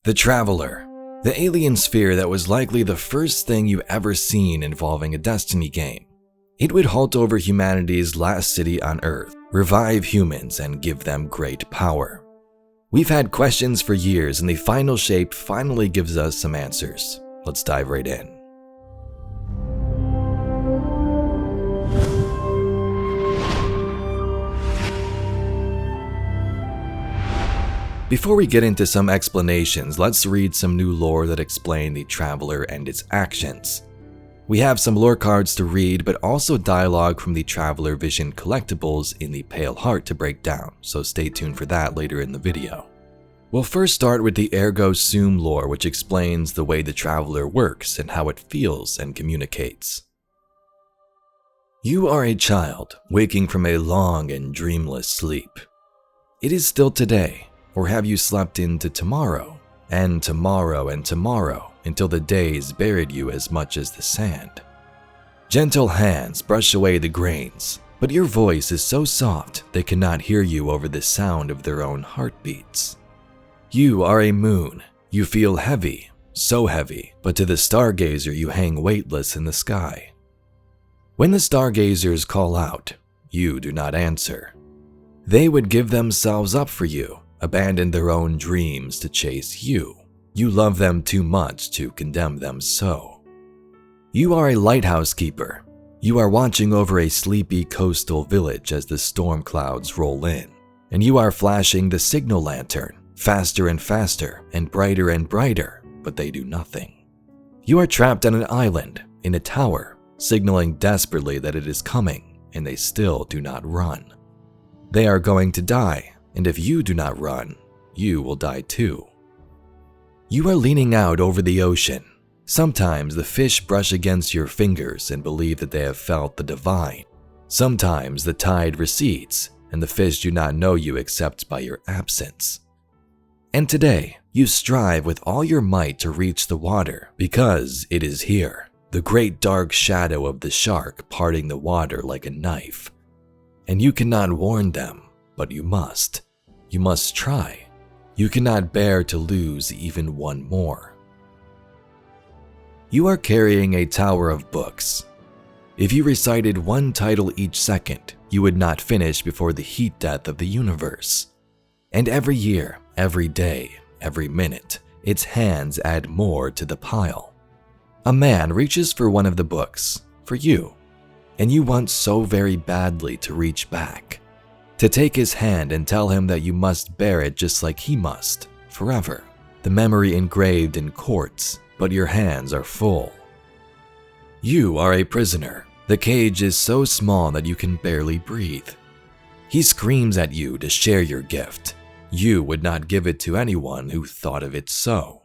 The Traveler, the alien sphere that was likely the first thing you ever seen involving a Destiny game. It would halt over humanity's last city on Earth, revive humans, and give them great power. We've had questions for years, and the final shape finally gives us some answers. Let's dive right in. Before we get into some explanations, let's read some new lore that explain the Traveler and its actions. We have some lore cards to read, but also dialogue from the Traveler Vision collectibles in the Pale Heart to break down, so stay tuned for that later in the video. We'll first start with the Ergo Sum lore, which explains the way the Traveler works and how it feels and communicates. You are a child waking from a long and dreamless sleep. It is still today. Or have you slept into tomorrow, and tomorrow, and tomorrow, until the days buried you as much as the sand? Gentle hands brush away the grains, but your voice is so soft they cannot hear you over the sound of their own heartbeats. You are a moon. You feel heavy, so heavy, but to the stargazer you hang weightless in the sky. When the stargazers call out, you do not answer. They would give themselves up for you, abandon their own dreams to chase you. You love them too much to condemn them so. You are a lighthouse keeper. You are watching over a sleepy coastal village as the storm clouds roll in, and you are flashing the signal lantern, faster and faster and brighter, but they do nothing. You are trapped on an island, in a tower, signaling desperately that it is coming, and they still do not run. They are going to die. And if you do not run, you will die too. You are leaning out over the ocean. Sometimes the fish brush against your fingers and believe that they have felt the divine. Sometimes the tide recedes and the fish do not know you except by your absence. And today, you strive with all your might to reach the water because it is here, the great dark shadow of the shark parting the water like a knife. And you cannot warn them, but you must. You must try. You cannot bear to lose even one more. You are carrying a tower of books. If you recited one title each second, you would not finish before the heat death of the universe. And every year, every day, every minute, its hands add more to the pile. A man reaches for one of the books, for you, and you want so very badly to reach back. To take his hand and tell him that you must bear it just like he must, forever. The memory engraved in quartz, but your hands are full. You are a prisoner. The cage is so small that you can barely breathe. He screams at you to share your gift. You would not give it to anyone who thought of it so.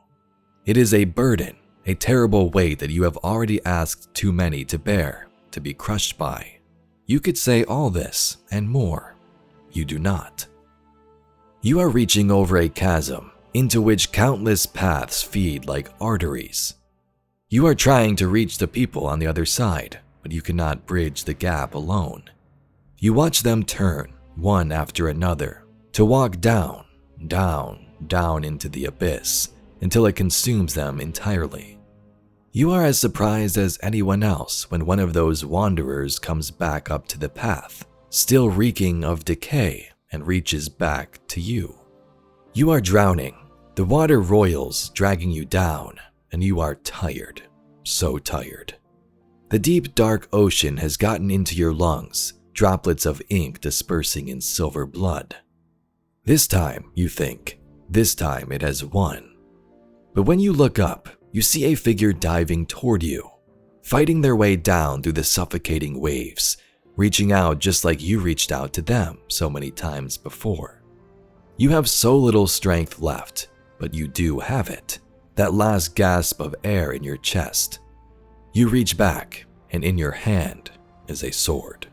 It is a burden, a terrible weight that you have already asked too many to bear, to be crushed by. You could say all this and more. You do not. You are reaching over a chasm into which countless paths feed like arteries. You are trying to reach the people on the other side, but you cannot bridge the gap alone. You watch them turn, one after another, to walk down, down, down into the abyss until it consumes them entirely. You are as surprised as anyone else when one of those wanderers comes back up to the path, still reeking of decay, and reaches back to you. You are drowning. The water roils, dragging you down, and you are tired, so tired. The deep, dark ocean has gotten into your lungs, droplets of ink dispersing in silver blood. This time, you think, this time it has won. But when you look up, you see a figure diving toward you, fighting their way down through the suffocating waves, reaching out just like you reached out to them so many times before. You have so little strength left, but you do have it, that last gasp of air in your chest. You reach back, and in your hand is a sword.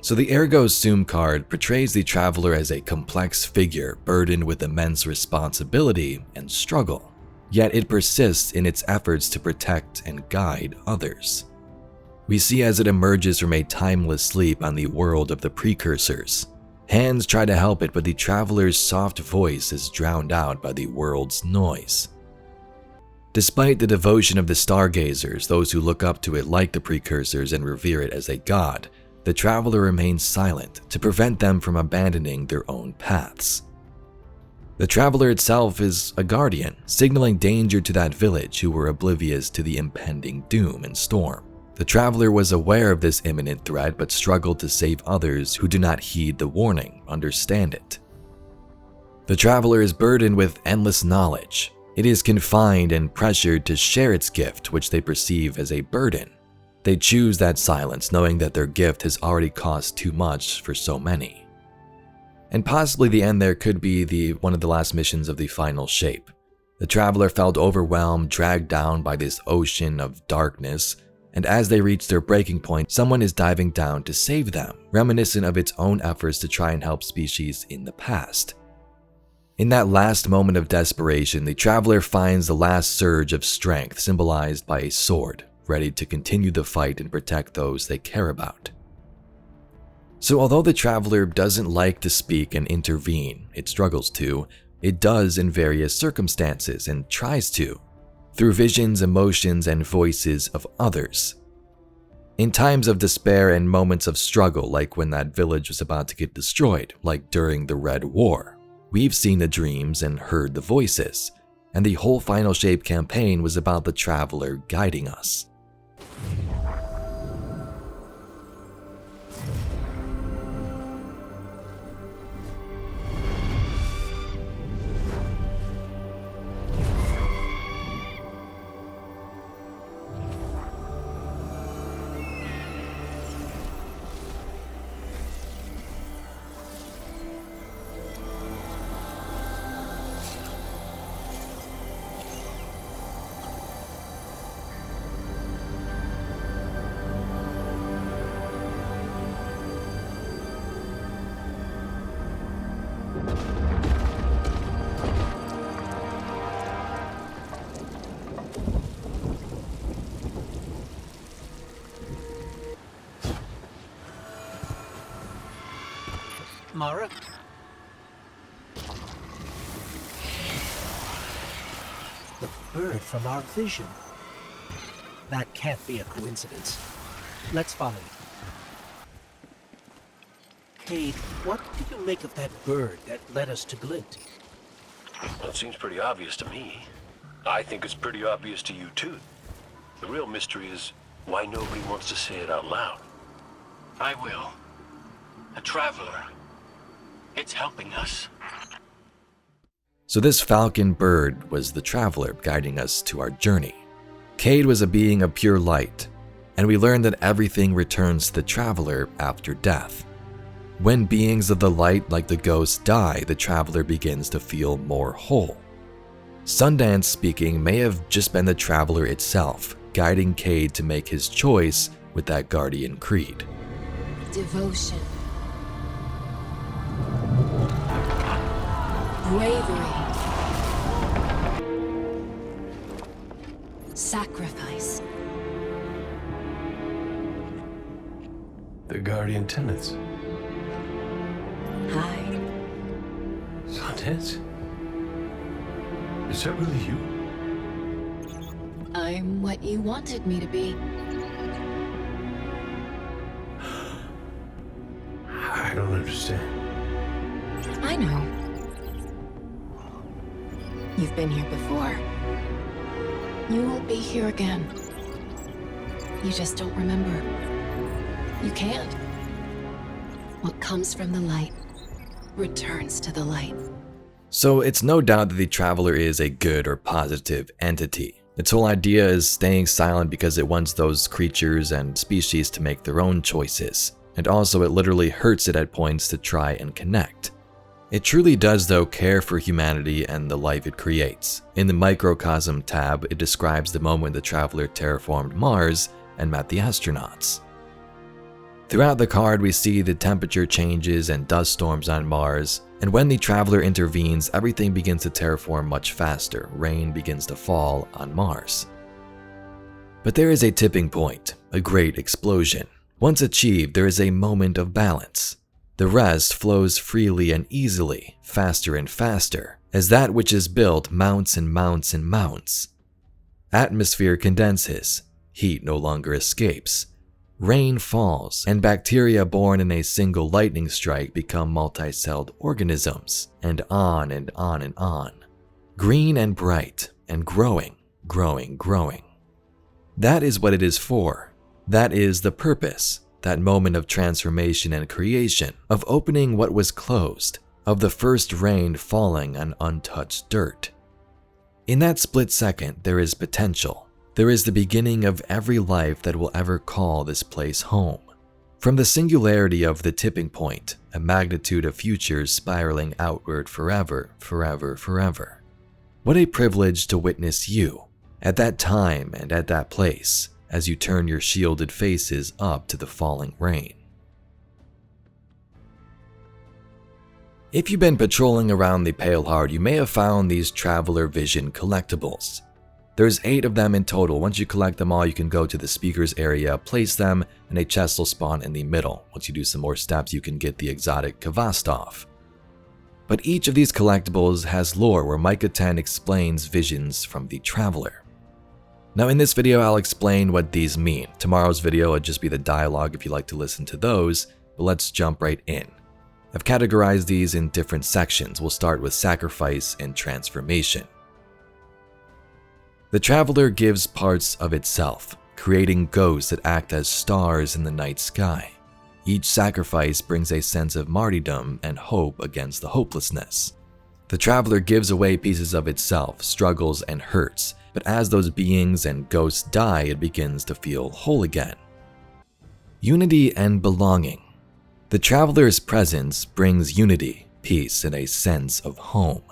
So the Ergo Sum card portrays the Traveler as a complex figure burdened with immense responsibility and struggle. Yet it persists in its efforts to protect and guide others. We see as it emerges from a timeless sleep on the world of the precursors, Hands try to help it, but the traveler's soft voice is drowned out by the world's noise. Despite the devotion of the stargazers, those who look up to it like the precursors and revere it as a god, the traveler remains silent to prevent them from abandoning their own paths. The traveler itself is a guardian, signaling danger to that village who were oblivious to the impending doom and storm. The traveler was aware of this imminent threat but struggled to save others who do not heed the warning, understand it. The traveler is burdened with endless knowledge. It is confined and pressured to share its gift, which they perceive as a burden. They choose that silence, knowing that their gift has already cost too much for so many. And possibly the end there could be one of the last missions of the final shape. The traveler felt overwhelmed, dragged down by this ocean of darkness, and as they reach their breaking point, someone is diving down to save them, reminiscent of its own efforts to try and help species in the past. In that last moment of desperation, the traveler finds the last surge of strength symbolized by a sword, ready to continue the fight and protect those they care about. So although the traveler doesn't like to speak and intervene, it struggles to, it does in various circumstances and tries to, through visions, emotions, and voices of others. In times of despair and moments of struggle, like when that village was about to get destroyed, like during the Red War, we've seen the dreams and heard the voices, and the whole Final Shape campaign was about the traveler guiding us. Mara? The bird from our vision. That can't be a coincidence. Let's follow it. Cade, what do you make of that bird that led us to Glint? Well, it seems pretty obvious to me. I think it's pretty obvious to you, too. The real mystery is why nobody wants to say it out loud. I will. A traveler. It's helping us. So this falcon bird was the traveler guiding us to our journey. Cade was a being of pure light, and we learned that everything returns to the traveler after death. When beings of the light like the ghost die, the traveler begins to feel more whole. Sundance speaking may have just been the traveler itself, guiding Cade to make his choice with that guardian creed. Devotion. Bravery. Sacrifice. The guardian tenets. Hi. Sundance? Is that really you? I'm what you wanted me to be. I don't understand. I know. You've been here before. You will be here again. You just don't remember. You can't. What comes from the light returns to the light. So it's no doubt that the traveler is a good or positive entity. Its whole idea is staying silent because it wants those creatures and species to make their own choices. And also it literally hurts it at points to try and connect. It truly does, though, care for humanity and the life it creates. In the Microcosm tab, it describes the moment the traveler terraformed Mars and met the astronauts. Throughout the card, we see the temperature changes and dust storms on Mars, and when the traveler intervenes, everything begins to terraform much faster. Rain begins to fall on Mars. But there is a tipping point, a great explosion. Once achieved, there is a moment of balance. The rest flows freely and easily, faster and faster, as that which is built mounts and mounts and mounts. Atmosphere condenses, heat no longer escapes. Rain falls, and bacteria born in a single lightning strike become multi-celled organisms, and on and on and on. Green and bright, and growing, growing, growing. That is what it is for. That is the purpose, that moment of transformation and creation, of opening what was closed, of the first rain falling on untouched dirt. In that split second, there is potential. There is the beginning of every life that will ever call this place home. From the singularity of the tipping point, a magnitude of futures spiraling outward forever, forever, forever. What a privilege to witness you, at that time and at that place, as you turn your shielded faces up to the falling rain. If you've been patrolling around the Paleheart, you may have found these Traveler Vision collectibles. There's 8 of them in total. Once you collect them all, you can go to the speakers area, place them, and a chest will spawn in the middle. Once you do some more steps, you can get the exotic Kvastov. But each of these collectibles has lore where Micah 10 explains visions from the Traveler. Now in this video, I'll explain what these mean. Tomorrow's video will just be the dialogue if you like to listen to those, but let's jump right in. I've categorized these in different sections. We'll start with sacrifice and transformation. The Traveler gives parts of itself, creating ghosts that act as stars in the night sky. Each sacrifice brings a sense of martyrdom and hope against the hopelessness. The Traveler gives away pieces of itself, struggles and hurts, but as those beings and ghosts die, it begins to feel whole again. Unity and belonging. The Traveler's presence brings unity, peace, and a sense of home.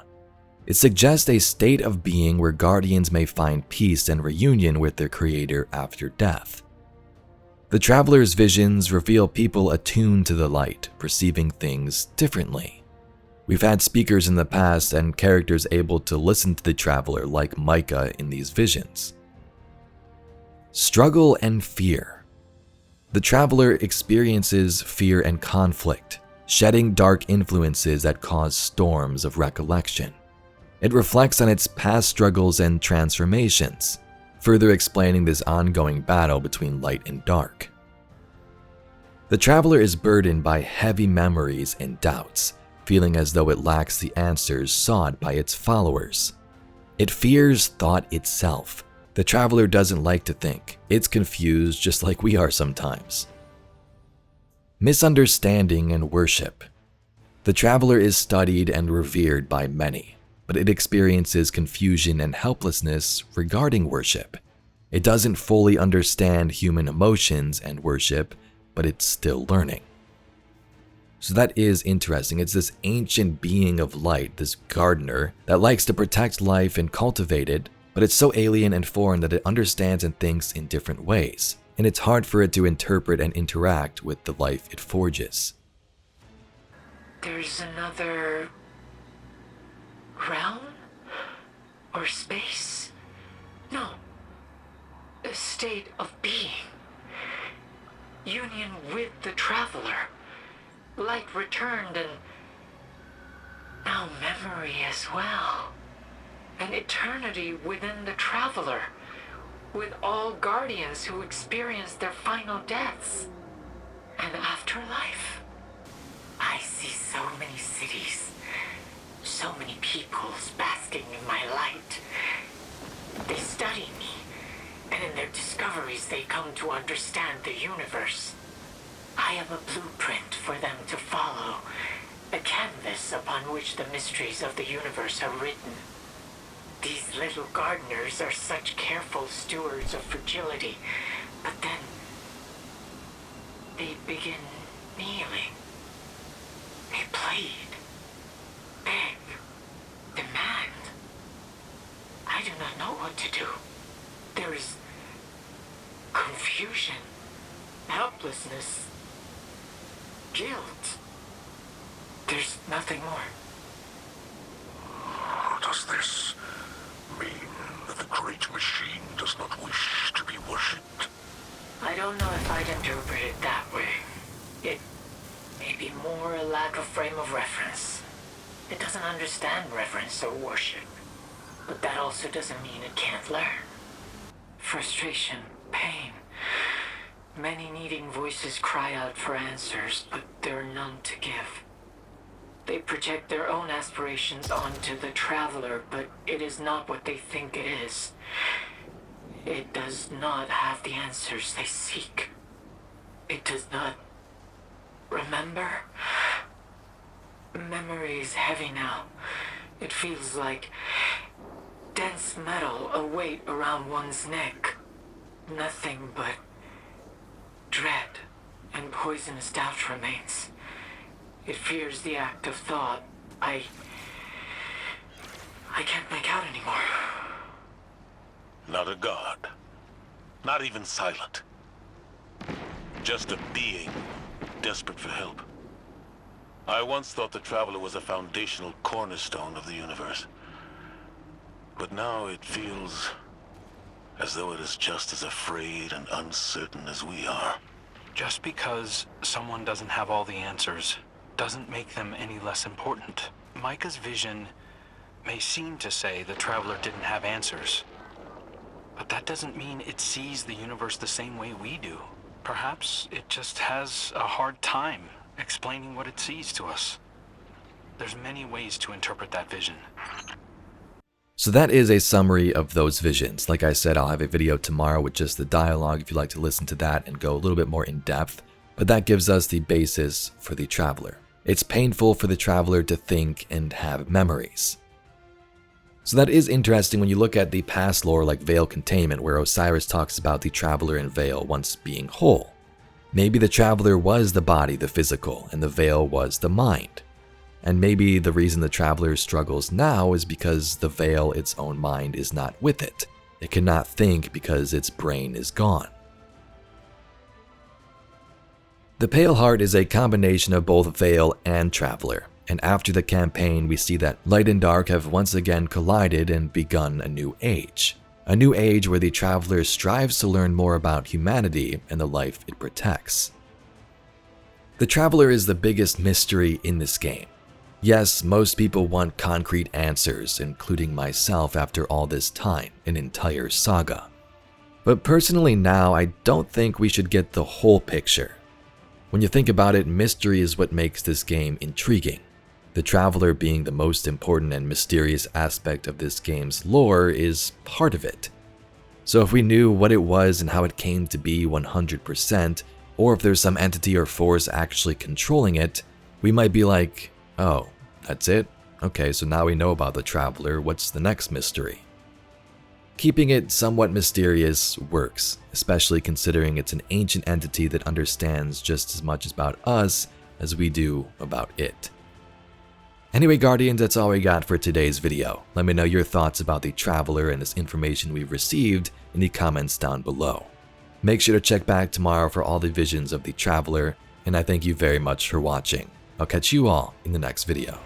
It suggests a state of being where guardians may find peace and reunion with their creator after death. The Traveler's visions reveal people attuned to the light, perceiving things differently. We've had speakers in the past and characters able to listen to the Traveler like Micah in these visions. Struggle and fear. The Traveler experiences fear and conflict, shedding dark influences that cause storms of recollection. It reflects on its past struggles and transformations, further explaining this ongoing battle between light and dark. The Traveler is burdened by heavy memories and doubts, feeling as though it lacks the answers sought by its followers. It fears thought itself. The Traveler doesn't like to think. It's confused just like we are sometimes. Misunderstanding and worship. The Traveler is studied and revered by many, but it experiences confusion and helplessness regarding worship. It doesn't fully understand human emotions and worship, but it's still learning. So that is interesting. It's this ancient being of light, this gardener, that likes to protect life and cultivate it, but it's so alien and foreign that it understands and thinks in different ways, and it's hard for it to interpret and interact with the life it forges. There's another realm? Or space? No. A state of being. Union with the Traveler. Light returned and now memory as well. An eternity within the Traveler, with all guardians who experience their final deaths. An afterlife. I see so many cities, so many peoples basking in my light. They study me, and in their discoveries they come to understand the universe. I am a blueprint for them to follow, a canvas upon which the mysteries of the universe are written. These little gardeners are such careful stewards of fragility, but then they begin kneeling. They plead, beg, demand. I do not know what to do. There is confusion, helplessness, guilt. There's nothing more. Does this mean that the great machine does not wish to be worshipped? I don't know if I'd interpret it that way. It be more a lack of frame of reference. It doesn't understand reverence or worship. But that also doesn't mean it can't learn. Frustration, pain. Many needing voices cry out for answers, but there are none to give. They project their own aspirations onto the traveler, but it is not what they think it is. It does not have the answers they seek. It does not remember. Memory is heavy now. It feels like dense metal, a weight around one's neck. Nothing but dread and poisonous doubt remains. It fears the act of thought. I can't make out anymore. Not a god. Not even silent. Just a being desperate for help. I once thought the Traveler was a foundational cornerstone of the universe. But now it feels as though it is just as afraid and uncertain as we are. Just because someone doesn't have all the answers doesn't make them any less important. Micah's vision may seem to say the Traveler didn't have answers, but that doesn't mean it sees the universe the same way we do. Perhaps it just has a hard time explaining what it sees to us. There's many ways to interpret that vision. So that is a summary of those visions. Like I said, I'll have a video tomorrow with just the dialogue if you'd like to listen to that and go a little bit more in depth. But that gives us the basis for the Traveler. It's painful for the Traveler to think and have memories. So that is interesting when you look at the past lore like Veil Containment, where Osiris talks about the Traveler and Veil once being whole. Maybe the Traveler was the body, the physical, and the Veil was the mind. And maybe the reason the Traveler struggles now is because the Veil, its own mind, is not with it. It cannot think because its brain is gone. The Pale Heart is a combination of both Veil and Traveler, and after the campaign we see that light and dark have once again collided and begun a new age. A new age where the Traveler strives to learn more about humanity and the life it protects. The Traveler is the biggest mystery in this game. Yes, most people want concrete answers, including myself after all this time, an entire saga. But personally now, I don't think we should get the whole picture. When you think about it, mystery is what makes this game intriguing. The Traveler being the most important and mysterious aspect of this game's lore is part of it. So if we knew what it was and how it came to be 100%, or if there's some entity or force actually controlling it, we might be like, oh, that's it? Okay, so now we know about the Traveler, what's the next mystery? Keeping it somewhat mysterious works, especially considering it's an ancient entity that understands just as much about us as we do about it. Anyway, Guardians, that's all we got for today's video. Let me know your thoughts about the Traveler and this information we've received in the comments down below. Make sure to check back tomorrow for all the visions of the Traveler, and I thank you very much for watching. I'll catch you all in the next video.